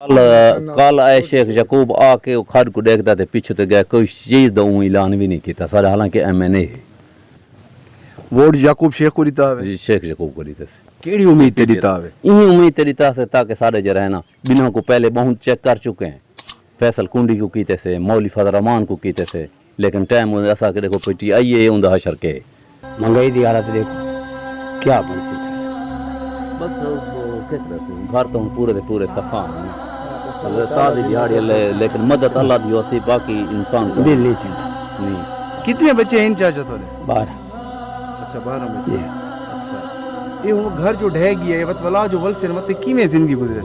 कल आए शेख यकूब आके वो खड को देखता थे पिछू तो गया कोई चीज का ऐलान भी नहीं किया सारे हालांकि MNA वोट याकूब शेख को दिता है शेख यकूब को देते से केड़ी उम्मीद ते दिता है यही उम्मीद ते दिता से ताकि सारे जो रहना बिना को पहले बहुत चेक कर चुके हैं फैसल कुंडी को कीते से मौली फजल रहमान को कीते से लेकिन टाइम ऐसा कि देखो पिटी आइए उनका हशर के महंगाई की हालत देखो क्या बन सी बस घर तो पूरे सफा ताज़ी दिहाड़ी लेकिन मदद अल्लाह दी होती बाकी इंसान को दिल नहीं चिंता नहीं कितने बच्चे हैं इन चाचा तोरे 12 अच्छा 12 बच्चे अच्छा ये वो घर जो ढह गया है वत वला जो वल से मत की में जिंदगी गुजरे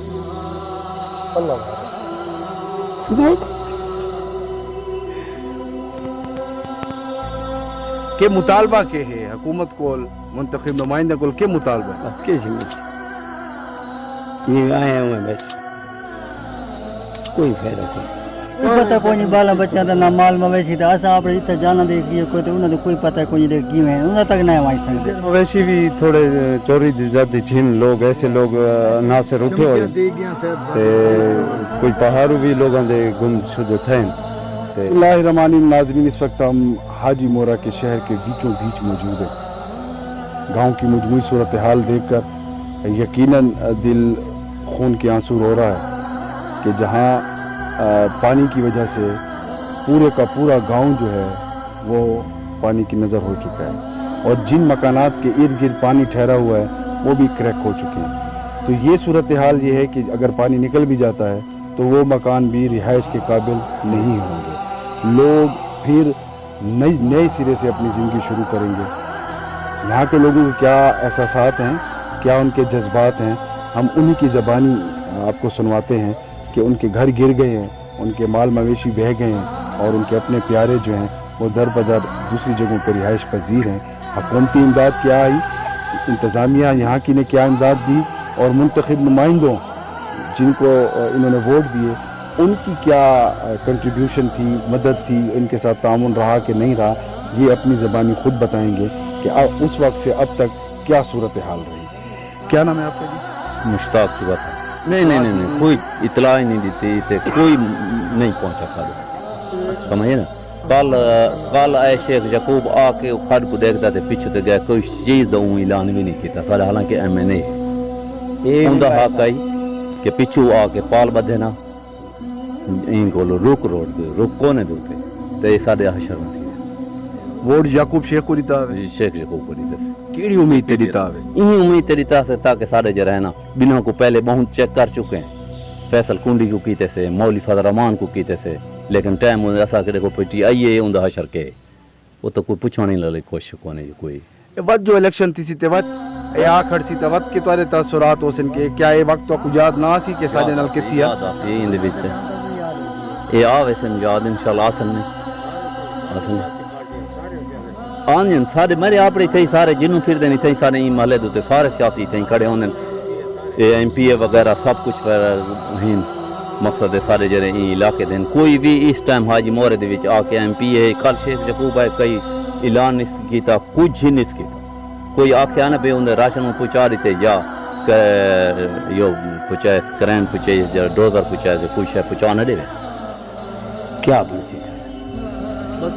के मुतालबा के है हुकूमत को मुंतखब नुमाइंदा को के मुतालबा बस के ये आए हुए बस कोई फायदा नहीं पता कोई बाला बच्चा का ना माल मवेशी था असा आप इतना जाना दे कि कोई तो उन्हें कोई पता कोई दे कि में उन्हें तक नहीं आई सकते मवेशी भी थोड़े चोरी ज्यादा जिन लोग ऐसे लोग ना से उठे हुए ते कोई पहाड़ू भी लोगों दे गुमशुदा थे अल्लाह रहमानी नाज़रीन इस वक्त हम हाजी मोरा के शहर के बीचों बीच मौजूद है गांव की मजमूई सूरत हाल देखकर यकीनन दिल खून के आंसू रो रहा है कि जहां पानी की वजह से पूरे का पूरा गांव जो है वो पानी की नज़र हो चुका है और जिन मकानात के इर्द गिर्द पानी ठहरा हुआ है वो भी क्रैक हो चुके हैं तो ये सूरत हाल ये है कि अगर पानी निकल भी जाता है तो वो मकान भी रिहाइश के काबिल नहीं होंगे लोग फिर नए सिरे से अपनी ज़िंदगी शुरू करेंगे यहाँ के लोगों के क्या एहसासात हैं क्या उनके जज्बात हैं हम उन्हीं की ज़बानी आपको सुनवाते हैं कि उनके घर गिर गए हैं उनके माल मवेशी बह गए हैं और उनके अपने प्यारे जो हैं वो दर बदर दूसरी जगहों पर रिहाइश पजीर हैं हुकूमती इमदाद क्या आई इंतज़ामिया यहाँ की ने क्या इमदाद दी और मुंतखब नुमाइंदों जिनको इन्होंने वोट दिए उनकी क्या कंट्रीब्यूशन थी मदद थी इनके साथ तामुन रहा कि नहीं रहा ये अपनी ज़बानी खुद बताएंगे कि उस वक्त से अब तक क्या सूरत हाल रही। क्या नाम है आपका जी? मुश्ताक सुबह था नहीं कोई इतला ही नहीं देती थे कोई नहीं पहुंचा सारे समझे ना कल आए शेख यकूब आके खड को देखता थे पिछू तो गया कोई चीज का ऐलान भी नहीं किया सारे हालांकि MNA उनका हक आई कि पिछू आके पाल बधे ना इन को रुक रोड दे रुक कोने दूते तो ये सारे हशर थी वोट याकूब शेख को दिता है शेख यकूब को देते केड़ी उम्मीद ते दिता है यही उम्मीद ते दिता से ताकि सारे जो रहना बिना को पहले बहुत चेक कर चुके हैं फैसल कुंडी को कीते से मौली फजल रहमान को कीते से लेकिन टाइम ऐसा कि देखो पिटी आइए उनका हशर के वो तो कोई पूछो नहीं लगे कोशिश कोने कोई वक्त जो इलेक्शन थी सी ते वक्त या खड़ सी ते वक्त के तोरे तासुरात होसन के क्या ये वक्त तो कुछ याद ना सी के साजे नल के थी ये इन दे विच ये आवे से याद इंशाल्लाह आसन आन सारे मेरे अपने थे सारे जिन्हों फिर देनी थे सारे महल दे सारे सियासी थे खड़े होने MPA वगैरह सब कुछ मकसद है सारे जरे इलाके देन कोई भी इस टाइम हाजी मोरे दे विच आके MPA कल शेख यकूब है कई ऐलान नहीं किया कुछ ही नहीं किया कोई आख्या ना पे उन्हें राशन पहुँचा देते या यो पहुँचाए करंट पहुँचाए डोजर पहुँचाए कुछ है पहुँचा ना दे क्या बन सी बस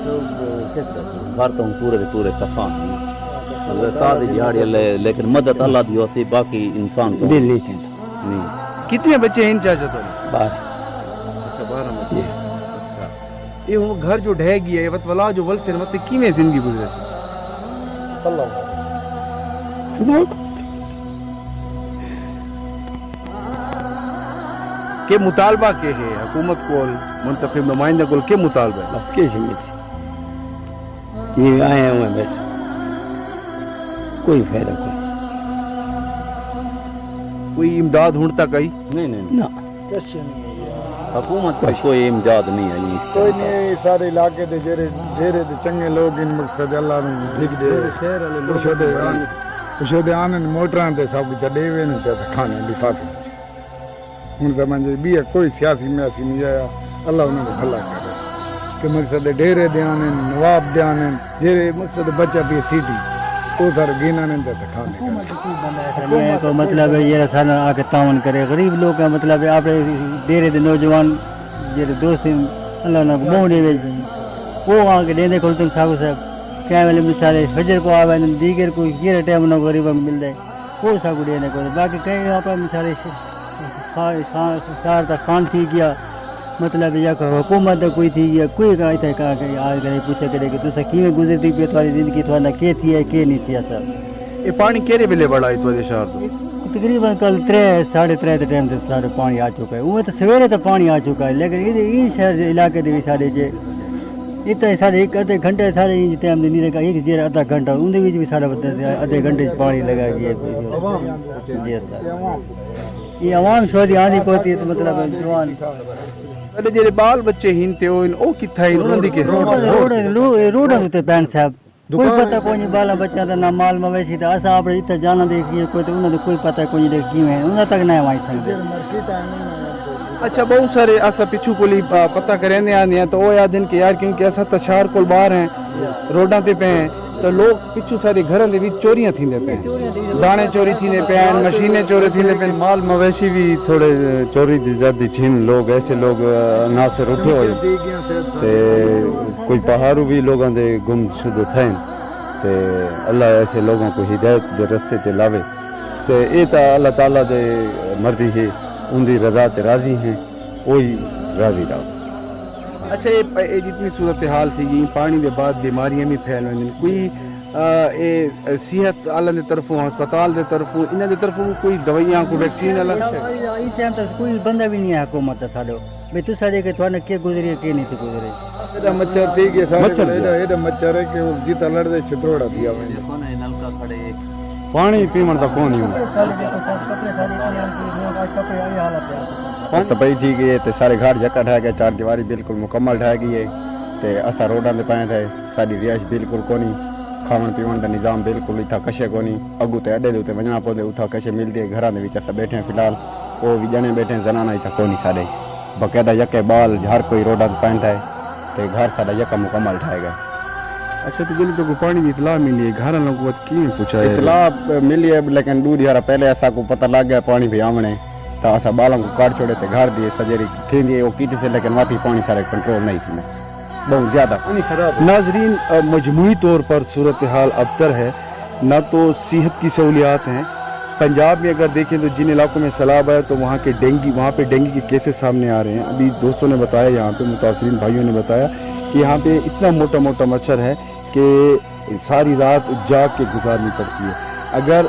घर तो पूरे सफा ताज़ी दिहाड़ी लेकिन मदद अल्लाह दी होती बाकी इंसान को दिल नहीं चिंता नहीं कितने बच्चे हैं इन चाचा तोरे 12 अच्छा 12 बच्चे अच्छा ये वो घर जो ढह गया है वत वला जो वल से मत की में जिंदगी गुजरे के मुतालबा के है हुकूमत को मुंतखब नुमाइंदा को के मुतालबा बस के ये आए हुए बस कोई फायदा कोई इमदाद हुण तक आई नहीं ना हुकूमत का कोई इमदाद नहीं आई कोई नहीं सारे इलाके दे जेरे जेरे दे चंगे लोग इन मकसद अल्लाह नु लिख दे शहर वाले कुछ दे आने मोटरां ते सब कुछ दे वे ने ते खाने लिफाफे हुन जमान जे भी कोई सियासी म्यासी नहीं आया अल्लाह उन्हें भला करे कि मकसद डेरे दे आने नवाब दे आने जेरे मकसद बच्चा भी सीटी वो सर गिना नहीं देते खाने का। ये को मतलब है ये सारा आके तावन करे गरीब लोग का मतलब है आप डेरे दे नौजवान जे दोस्त अल्लाह ना मोहने में वो आके देने को तुम साहब साहब क्या वाले मिसाले फजर को आवे दीगर को ये टाइम ना गरीब मिल जाए वो सब देने को बाकी कई यहाँ पर मिसाले सार तक खान थी गया मतलब या हुकूमत कोई थी या कोई का इतना कहा कि आज करे पूछे करे कि तुसा किवें गुजरती पे तुम्हारी जिंदगी थोड़ा के थी है के नहीं थी सब ये पानी केरे वेले बड़ा है तो शहर तो तकरीबन कल 3 साढ़े 3 के टाइम से सारे पानी आ चुका है वो तो सवेरे तो पानी आ चुका है लेकिन ये शहर इलाके दे सारे जे इतने सारे एक आधे घंटे सारे टाइम नहीं लगा एक जेर आधा घंटा उनके बीच भी सारा आधे घंटे पानी लगा गया जी सर ये आवाम शोधी आंधी पड़ती है तो मतलब जवान पहले जेरे बाल बच्चे हिन थे ओ किथा इन उन्हां दी के रोड उते पैन साहब कोई पता कोई नहीं बाला बच्चा दा ना माल मवेशी दा असा आपरे इते जाना देखिए कोई तो उन्हां दा कोई पता कोई नहीं किवें उन्हां तक ना आई सकदे अच्छा बहुत सारे असा पिछू कोली पता करेंदे आंदे तो ओ याद दिन के यार क्योंकि असा तो शहर कोल बाहर हैं रोडां ते पे तो लोग पिछू सारे घरां दे विच चोरियां थींदे पे दाने चोरी थींदे पे मशीनें चोरी थींदे पे माल मवेशी भी थोड़े चोरी दी जाती छीन लोग ऐसे लोग ना से उठे होए ते कोई पहाड़ू भी लोगों दे गुमशुदा थे ते अल्लाह ऐसे लोगों को हिदायत दे रस्ते ते लावे ते ये तो अल्लाह ताला दे मर्जी है उनकी रजा ते राजी हैं वही राजी रहो। अच्छा ये जितनी सूरत हाल थी ये पानी के बाद बीमारियां भी फैल रही कोई सेहत आला दे तरफों हस्पताल दे तरफों इन्हां दे तरफों कोई दवाइयां को वैक्सीन अलग इस टाइम तक कोई बंदा भी नहीं है हुकूमत दा साडो भाई तू साडे के तुहाने के गुजरी के नहीं थी गुजरे एदा मच्छर थी के सारे एदा मच्छर है कि जीता लड़दे छितरोड़ा दिया मैंने कौन है नलका खड़े पानी पीवन का कौन ही तपई थी गई ते सारे घर जक्का ढह गया चार दीवारी बिल्कुल मुकम्मल ढह गई है ते असा रोडां ते पाए थे साडी रिहाइश बिल्कुल कोनी खावन पीवन का निज़ाम बिल्कुल इतना कशे कोनी अगू ते अड्डे दे उत्ते वजना पौंदे उठा कशे मिलदी है घरां दे विच असा बैठे हैं फिलहाल वो भी जने बैठे जनाना इतना कोनी साडे बकायदा यके बाल हर कोई रोडां ते पाए थे ते घर साडा यका मुकम्मल ढह गया। अच्छा तो जिन तो पानी की इतला मिली है घर लोगों को की पूछा है इतला मिली है लेकिन दूर यार पहले ऐसा को पता लग गया पानी भी आमने तो असा बालों को काट छोड़े थे घर दिए सजेरी थी दिए वो कीट से लेकिन वापी पानी सारे कंट्रोल नहीं थी बहुत ज़्यादा पानी खराब। नाजरीन मजमूई तौर पर सूरत हाल अबतर है ना तो सेहत की सहूलियात हैं पंजाब में अगर देखें तो जिन इलाकों में सैलाब है तो वहाँ पे डेंगू के केसेस सामने आ रहे हैं। अभी दोस्तों ने बताया यहाँ पे मुतासरीन भाइयों ने बताया कि यहाँ पे इतना मोटा मोटा मच्छर है कि सारी रात जाग के गुजारनी पड़ती है। अगर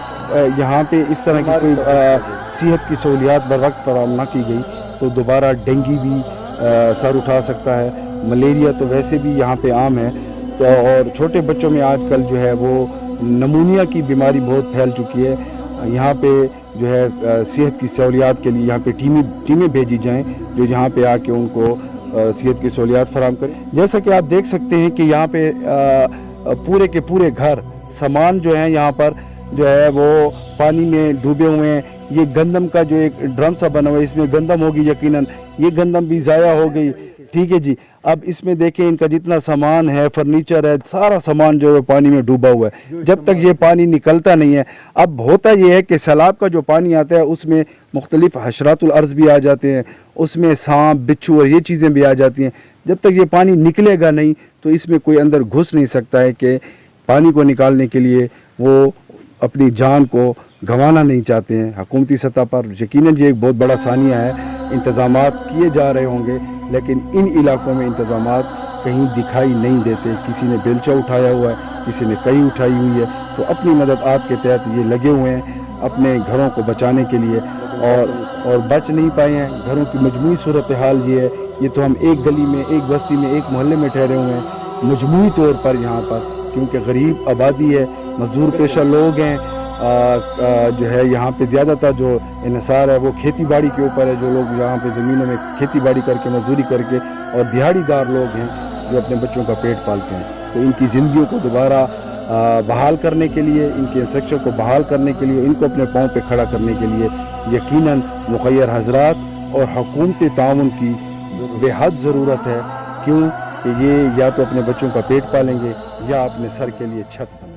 यहाँ पे इस तरह की कोई सेहत की सहूलियात बर वक्त फराहम ना की गई तो दोबारा डेंगू भी सर उठा सकता है। मलेरिया तो वैसे भी यहाँ पे आम है तो और छोटे बच्चों में आजकल जो है वो नमूनिया की बीमारी बहुत फैल चुकी है। यहाँ पे जो है सेहत की सहूलियात के लिए यहाँ पे टीमें भेजी जाएँ जो यहाँ पे आके उनको सेहत की सहूलियात फराहम करें। जैसा कि आप देख सकते हैं कि यहाँ पे पूरे के पूरे घर सामान जो है यहाँ पर जो है वो पानी में डूबे हुए हैं। ये गंदम का जो एक ड्रम सा बना हुआ है इसमें गंदम होगी यकीनन ये गंदम भी ज़ाया हो गई ठीक है जी। अब इसमें देखें इनका जितना सामान है फर्नीचर है सारा सामान जो है पानी में डूबा हुआ है जब तक ये पानी निकलता नहीं है। अब होता ये है कि सैलाब का जो पानी आता है उसमें मुख्तलिफ हशरातुल अर्ज़ भी आ जाते हैं उसमें सांप बिच्छू और ये चीज़ें भी आ जाती हैं। जब तक ये पानी निकलेगा नहीं तो इसमें कोई अंदर घुस नहीं सकता है कि पानी को निकालने के लिए वो अपनी जान को गंवाना नहीं चाहते हैं। हुकूमती सतह पर यकीनन ये एक बहुत बड़ा सानिया है इंतज़ामात किए जा रहे होंगे लेकिन इन इलाकों में इंतज़ामात कहीं दिखाई नहीं देते। किसी ने बेलचा उठाया हुआ है किसी ने कई उठाई हुई है तो अपनी मदद आपके तहत ये लगे हुए हैं अपने घरों को बचाने के लिए और बच नहीं पाए हैं। घरों की मजमूई सूरत हाल ये है ये तो हम एक गली में एक बस्ती में एक मोहल्ले में ठहरे हुए हैं मजमूई तौर पर यहाँ पर क्योंकि गरीब आबादी है मजदूर पेशा लोग हैं जो है यहाँ पे ज़्यादातर जो इन्हिसार है वो खेती बाड़ी के ऊपर है। जो लोग यहाँ पे ज़मीनों में खेती बाड़ी करके मजदूरी करके और दिहाड़ीदार लोग हैं जो अपने बच्चों का पेट पालते हैं तो इनकी ज़िंदगियों को दोबारा बहाल करने के लिए इनके इंफ्रास्ट्रक्चर को बहाल करने के लिए इनको अपने पाँव पे खड़ा करने के लिए यकीनन मुखय्यर हजरात और हुकूमती ताउन की बेहद ज़रूरत है। क्यों कि ये या तो अपने बच्चों का पेट पालेंगे या अपने सर के लिए छत बनाएंगे।